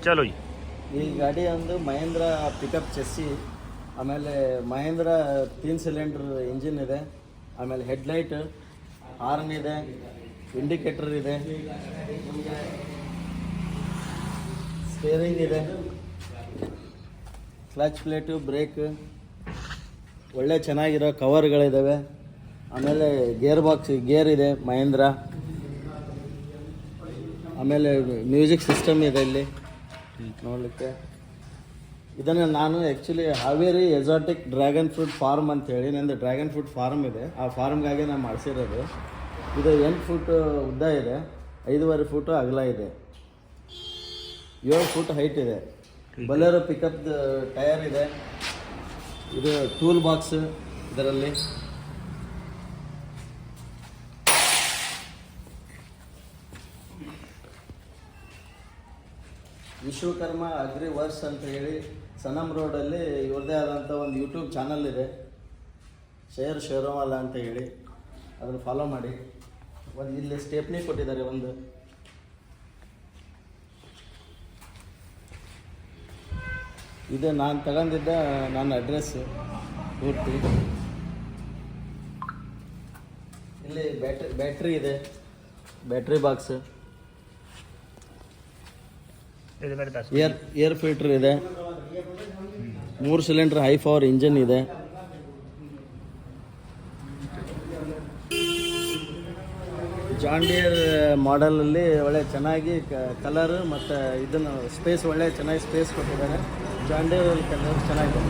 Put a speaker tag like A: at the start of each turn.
A: ಚಲೋ
B: ಈ ಗಾಡಿ ಒಂದು ಮಹೇಂದ್ರ ಪಿಕಪ್ ಚೆಸ್ಸಿ, ಆಮೇಲೆ ಮಹೇಂದ್ರ 3 ಸಿಲಿಂಡರ್ ಇಂಜಿನ್ ಇದೆ, ಆಮೇಲೆ ಹೆಡ್ಲೈಟ್, ಹಾರ್ನ್ ಇದೆ, ಇಂಡಿಕೇಟರ್ ಇದೆ, ಸ್ಟೇರಿಂಗ್ ಇದೆ, ಕ್ಲಚ್ ಪ್ಲೇಟು, ಬ್ರೇಕ್, ಒಳ್ಳೆ ಚೆನ್ನಾಗಿರೋ ಕವರ್ಗಳಿದ್ದಾವೆ. ಆಮೇಲೆ ಗೇರ್ ಬಾಕ್ಸ್, ಗೇರ್ ಇದೆ ಮಹೇಂದ್ರ. ಆಮೇಲೆ ಮ್ಯೂಸಿಕ್ ಸಿಸ್ಟಮ್ ಇದೆ ಇಲ್ಲಿ ನೋಡಲಿಕ್ಕೆ. ಇದನ್ನು ನಾನು actually Haveri exotic dragon fruit farm ಅಂತೇಳಿ ನಂದು ಡ್ರ್ಯಾಗನ್ ಫ್ರೂಟ್ ಫಾರ್ಮ್ ಇದೆ, ಆ ಫಾರ್ಮ್ಗಾಗಿ ನಾನು ಮಾಡಿಸಿರೋದು. ಇದು 8 ಫುಟ್ ಉದ್ದ ಇದೆ, 5.5 ಫುಟ್ ಅಗಲ ಇದೆ, 7 ಫುಟ್ ಹೈಟ್ ಇದೆ. ಬೊಲೆರೋ ಪಿಕಪ್ ಟೈರ್ ಇದೆ. ಇದು ಟೂಲ್ ಬಾಕ್ಸ್ ಇದರಲ್ಲಿ. ವಿಶ್ವಕರ್ಮ ಅಗ್ರಿ ವರ್ಕ್ಸ್ ಅಂತ ಹೇಳಿ ಸನಮ್ ರೋಡಲ್ಲಿ ಇವ್ರದ್ದೇ ಆದಂಥ ಒಂದು ಯೂಟ್ಯೂಬ್ ಚಾನಲ್ ಇದೆ, ಶೇರೋವಾಲ ಅಂತ ಹೇಳಿ, ಅದನ್ನು ಫಾಲೋ ಮಾಡಿ. ಒಂದು ಇಲ್ಲಿ ಸ್ಟೆಪ್ನಿ ಕೊಟ್ಟಿದ್ದಾರೆ ಒಂದು. ಇದು ನಾನು ತಗೊಂಡಿದ್ದ ನನ್ನ ಅಡ್ರೆಸ್ಸು ಪೂರ್ತಿ. ಇಲ್ಲಿ ಬ್ಯಾಟ್ರಿ ಇದೆ, ಬ್ಯಾಟ್ರಿ ಬಾಕ್ಸ್, ಏರ್ ಫಿಲ್ಟರ್ ಇದೆ, 3 ಸಿಲಿಂಡರ್ ಹೈ ಪವರ್ ಇಂಜಿನ್ ಇದೆ. ಜಾನ್ ಡಿಯರ್ ಮಾಡೆಲಲ್ಲಿ ಒಳ್ಳೆ ಚೆನ್ನಾಗಿ ಕಲರ್ ಮತ್ತು ಇದನ್ನು ಸ್ಪೇಸ್ ಒಳ್ಳೆ ಚೆನ್ನಾಗಿ ಸ್ಪೇಸ್ ಕೊಟ್ಟಿದ್ದಾರೆ. ಜಾನ್ ಡಿಯರ್ ಕಲರ್ ಚೆನ್ನಾಗಿದೆ.